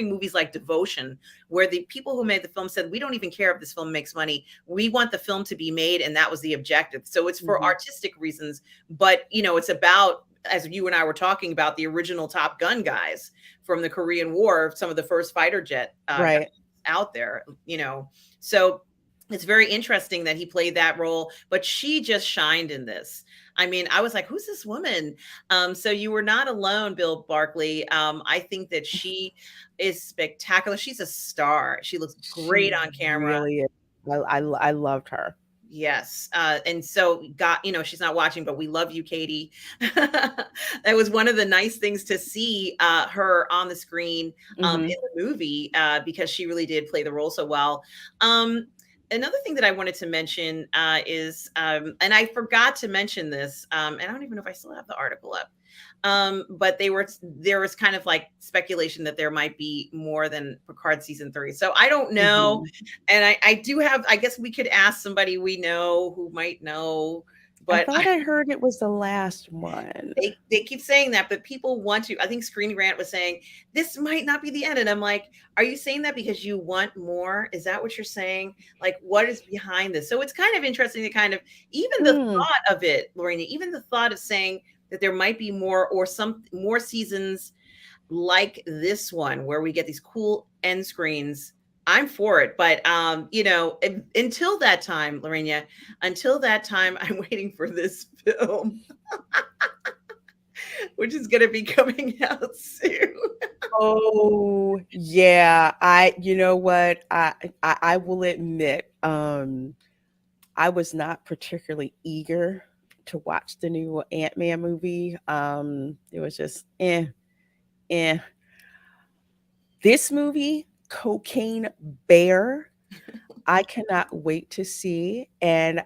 movies like Devotion, where the people who made the film said, "We don't even care if this film makes money. We want the film to be made," and that was the objective. So it's for Mhm. artistic reasons, but it's about as you and I were talking about, the original Top Gun guys from the Korean War, some of the first fighter jet guys Right. out there, So it's very interesting that he played that role, but she just shined in this. I mean, I was like, who's this woman? So you were not alone, Bill Barkley. I think that she is spectacular. She's a star. She looks She great on camera. really is. I loved her. Yes. And so she's not watching, but we love you, Katie. That was one of the nice things to see her on the screen Hmm. in the movie because she really did play the role so well. Another thing that I wanted to mention is, and I forgot to mention this, and I don't even know if I still have the article up. But there was kind of like speculation that there might be more than Picard season 3. So I don't know. Hmm. And I do have, I guess we could ask somebody we know who might know, I but thought I heard it was the last one. they keep saying that, but people want to. I think Screen Rant was saying this might not be the end. And I'm like, are you saying that because you want more? Is that what you're saying? Like, what is behind this? So it's kind of interesting to kind of, even the Mm. thought of it, Lorena, even the thought of saying that there might be more or some more seasons like this one where we get these cool end screens. I'm for it, but until that time, Lorena, until that time, I'm waiting for this film, which is going to be coming out soon. Oh yeah, you know what? I will admit, I was not particularly eager to watch the new AntMan movie. It was just eh. This movie, Cocaine Bear, I cannot wait to see. And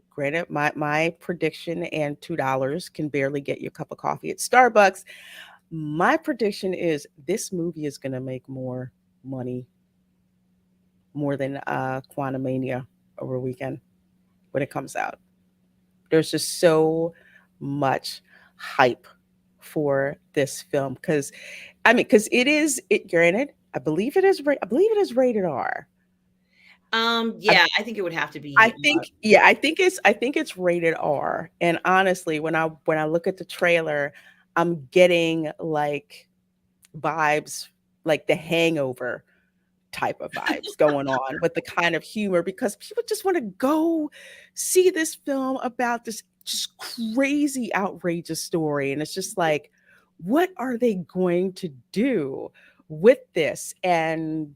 granted, my prediction and $2 can barely get you a cup of coffee at Starbucks. My prediction is this movie is going to make more money, more than Quantumania over a weekend when it comes out. There's just so much hype for this film because it granted, I believe it is rated R. I, Yeah, I think it would have to I be. think yeah, I think it's rated R. And honestly, when I look at the trailer, I'm getting like vibes like the hangover type of vibes going on with the kind of humor because people just want to go see this film about this just crazy outrageous story, and it's just like, what are they going to do with this? And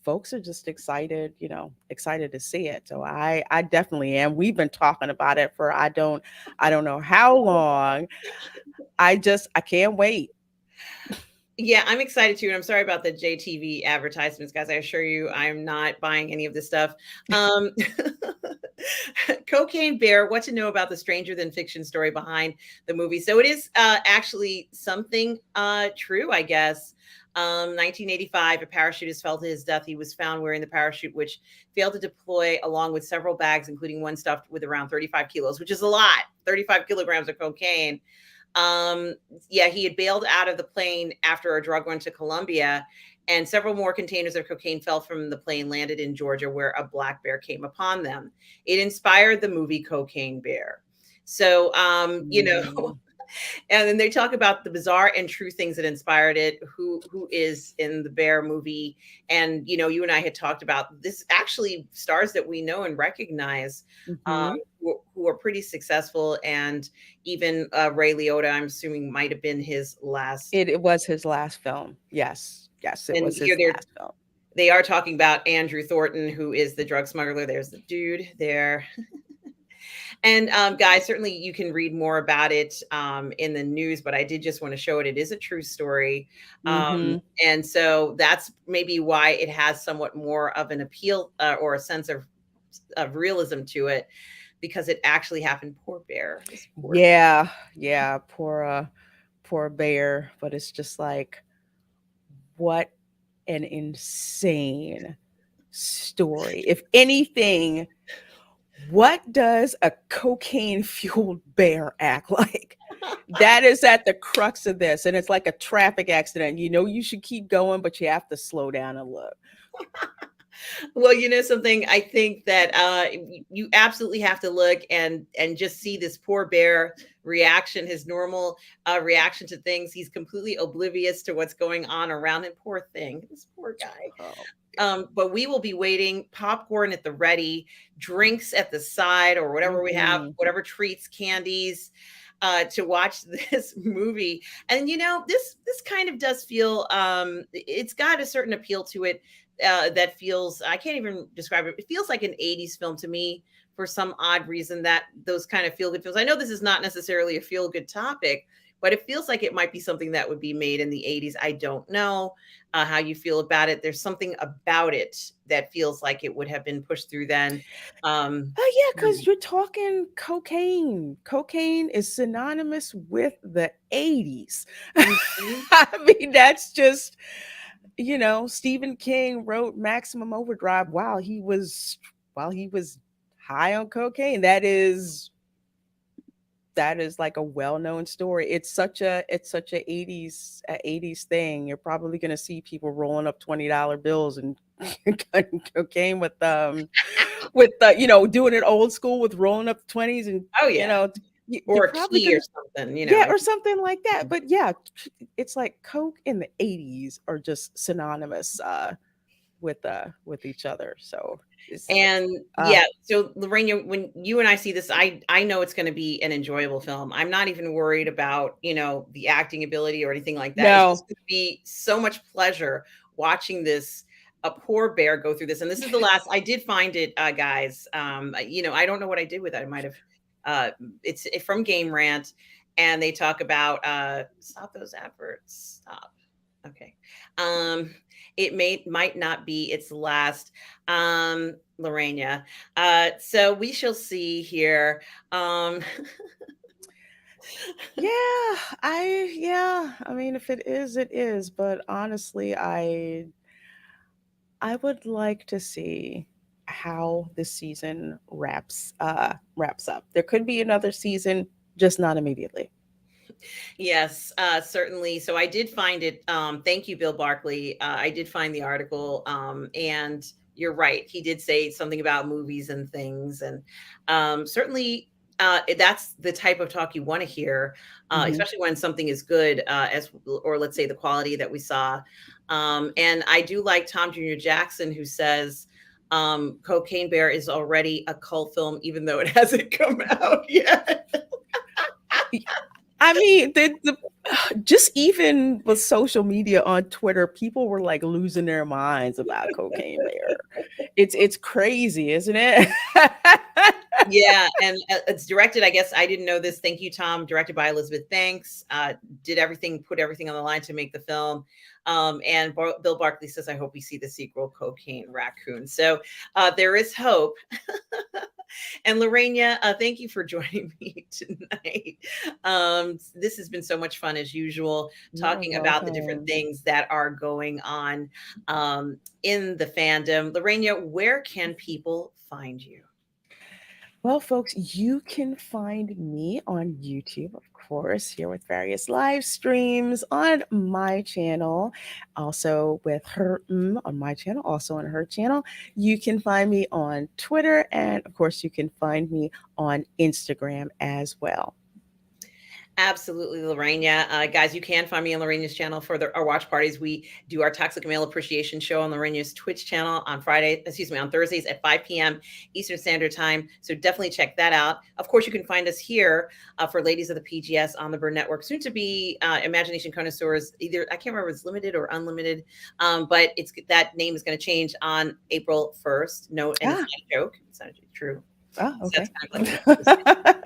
folks are just excited to see it. So I definitely am. We've been talking about it for I don't know how long. I can't wait. Yeah, I'm excited too, and I'm sorry about the JTV advertisements, guys. I assure you, I'm not buying any of this stuff. Um, Cocaine Bear, what to know about the stranger than fiction story behind the movie. So it is actually something true, I guess. 1985, a parachutist fell to his death. He was found wearing the parachute, which failed to deploy, along with several bags, including one stuffed with around 35 kilos, which is a lot, 35 kilograms of cocaine. Um, yeah, he had bailed out of the plane after a drug run to Colombia, and several more containers of cocaine fell from the plane, landed in Georgia, where a black bear came upon them. It inspired the movie Cocaine Bear. So, Mm. and then they talk about the bizarre and true things that inspired it. Who is in the Bear movie? And you and I had talked about this. Actually, stars that we know and recognize, Mhm. who are pretty successful, and even Ray Liotta, I'm assuming, might have been his last. It was his last film. Yes. Yes, it And was here his last film. they are talking about Andrew Thornton, who is the drug smuggler. There's the dude there. And guys, certainly you can read more about it in the news, but I did just want to show it. It is a true story. Mhm. And so that's maybe why it has somewhat more of an appeal or a sense of realism to it, because it actually happened. Poor bear. This poor. Yeah. Yeah, poor bear, but it's just like, what an insane story. If anything, what does a cocaine fueled bear act like? That is at the crux of this. And it's like a traffic accident. You should keep going, but you have to slow down and look. Well, something, I think that you absolutely have to look and just see this poor bear reaction, his normal reaction to things. He's completely oblivious to what's going on around him. Poor thing, this poor guy. Oh, But we will be waiting, popcorn at the ready, drinks at the side, or whatever we have, mhm. whatever treats, candies, to watch this movie. And this kind of does feel it's got a certain appeal to it that feels, I can't even describe it. It feels like an 80s film to me for some odd reason, that those kind of feel good films. I know this is not necessarily a feel good topic, but it feels like it might be something that would be made in the 80s. I don't know how you feel about it. There's something about it that feels like it would have been pushed through then. Oh yeah, because you're talking cocaine. Cocaine is synonymous with the 80s. Mhm. I mean, that's just, Stephen King wrote Maximum Overdrive while he was high on cocaine. That is like a well-known story. It's such a 80s thing. You're probably going to see people rolling up $20 bills and cutting cocaine with doing it old school with rolling up 20s, and Oh you yeah, know you're or a probably key going or to, something. yeah, or something like that. But yeah, it's like coke in the 80s are just synonymous with each other. So it's And uh yeah, so Lorraine, when you and I see this, I know it's going to be an enjoyable film. I'm not even worried about the acting ability or anything like that. It's just no. going to be so much pleasure watching this a poor bear go through this. And this is the last. I did find it, guys. I don't know what I did with it. I might have. Uh, it's from Game Rant, and they talk about stop those adverts. Stop. Okay. Um, it might not be its last. Lorena. So we shall see here. Um, Yeah, I mean, if it is, it is. But honestly, I would like to see how this season wraps up. There could be another season, just not immediately. yes, certainly. So I did find it. Thank you, Bill Barkley. I did find the article, and you're right. He did say something about movies and things, and certainly. That's the type of talk you want to hear, Hmm. especially when something is good, or let's say the quality that we saw. And I do like Tom Jr. Jackson, who says Cocaine Bear is already a cult film, even though it hasn't come out yet. I mean, the just even with social media on Twitter, people were like losing their minds about Cocaine Bear. It's crazy, isn't it? Yeah, and it's directed. I guess I didn't know this. Thank you, Tom. Directed by Elizabeth Banks. Put everything on the line to make the film. And Bill Barkley says, "I hope we see the sequel, Cocaine Raccoon." So there is hope. And Lorena, thank you for joining me tonight. This has been so much fun as usual, You're talking about the different welcome. things that are going on in the fandom. Lorena, where can people find you? Well, folks, you can find me on YouTube, of course, here with various live streams on my channel, also with on my channel, also on her channel. You can find me on Twitter, and of course, you can find me on Instagram as well. Absolutely, Lorena. Guys, you can find me on Lorena's channel for our watch parties. We do our Toxic Male Appreciation Show on Lorena's Twitch channel on on Thursdays at 5 p.m. Eastern Standard Time. So definitely check that out. Of course, you can find us here for Ladies of the PGS on the Burnett Network, soon to be Imagination Connoisseurs. Either, I can't remember if it's limited or unlimited, but that name is going to change on April 1st. No, and it's Ah, not a joke. It's not true. oh, So that's okay. kind of like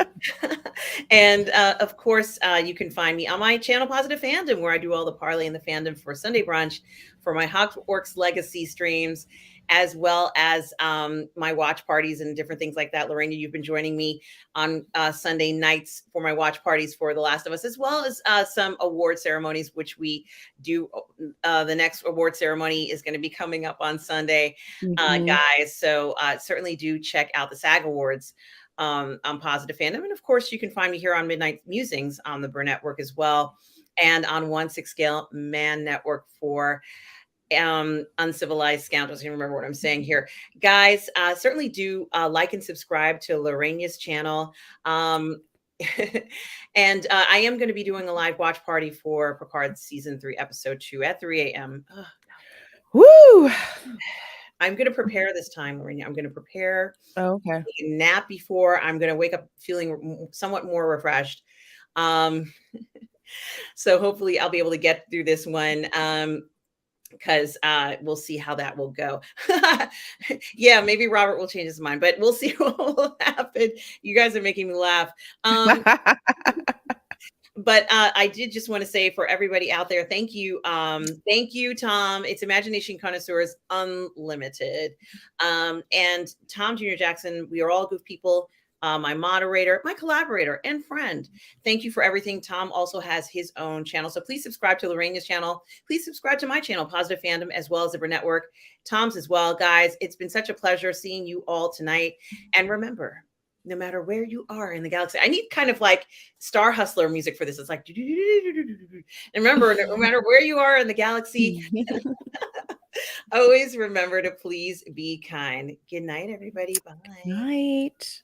and of course, you can find me on my channel, Positive Fandom, where I do all the parlay in the fandom for Sunday brunch, for my Hogwarts Legacy streams, as well as my watch parties and different things like that. Lorena, you've been joining me on Sunday nights for my watch parties for The Last of Us, as well as some award ceremonies, which we do. The next award ceremony is going to be coming up on Sunday, Mhm. guys. So certainly do check out the SAG Awards on Positive Fandom. And of course, you can find me here on Midnight Musings on the Burnett Network as well, and on 1/6 Scale Man Network for Uncivilized Scoundrels. You remember what I'm saying here, guys. Certainly do like and subscribe to Lorena's channel. And I am going to be doing a live watch party for Picard season 3, episode 2 at 3 a.m. Woo! I'm going to prepare this time, Lorena. I'm going to prepare. Okay. Take a nap before. I'm going to wake up feeling somewhat more refreshed. So hopefully I'll be able to get through this one. Because we'll see how that will go. Yeah, maybe Robert will change his mind, but we'll see what will happen. You guys are making me laugh. But I did just want to say for everybody out there, thank you. Thank you, Tom. It's Imagination Connoisseurs Unlimited. And Tom Jr. Jackson, we are all good people. My moderator, my collaborator, and friend. Thank you for everything. Tom also has his own channel. So please subscribe to Lorena's channel. Please subscribe to my channel, Positive Fandom, as well as the Burnett Network. Tom's as well. Guys, it's been such a pleasure seeing you all tonight. And remember, no matter where you are in the galaxy, I need kind of like Star Hustler music for this. It's like, and remember, no matter where you are in the galaxy, always remember to please be kind. Good night, everybody. Bye. Night.